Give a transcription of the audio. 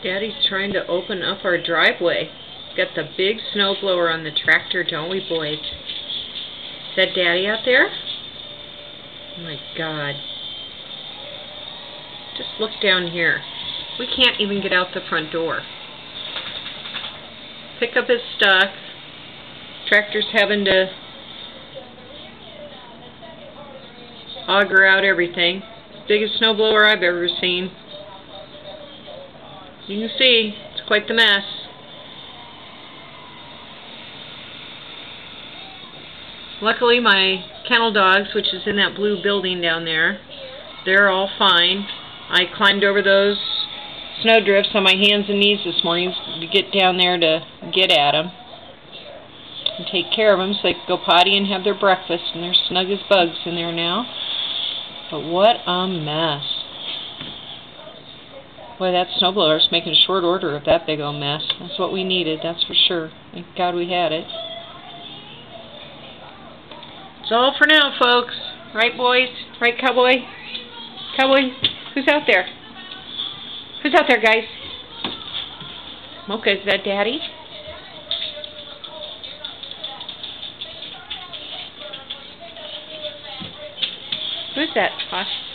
Daddy's trying to open up our driveway. Got the big snowblower on the tractor, don't we, boys? Is that Daddy out there? Oh my God. Just look down here. We can't even get out the front door. Pick up his stuff. Tractor's having to auger out everything. Biggest snowblower I've ever seen. You can see, it's quite the mess. Luckily my kennel dogs, which is in that blue building down there, they're all fine. I climbed over those snowdrifts on my hands and knees this morning to get down there to get at them and take care of them so they can go potty and have their breakfast, and they're snug as bugs in there now. But what a mess. Boy, that snowblower's making short order of that big old mess. That's what we needed, that's for sure. Thank God we had it. It's all for now, folks. Right, boys? Right, Cowboy? Cowboy? Who's out there? Who's out there, guys? Mocha, is that Daddy? Who's that? Hush.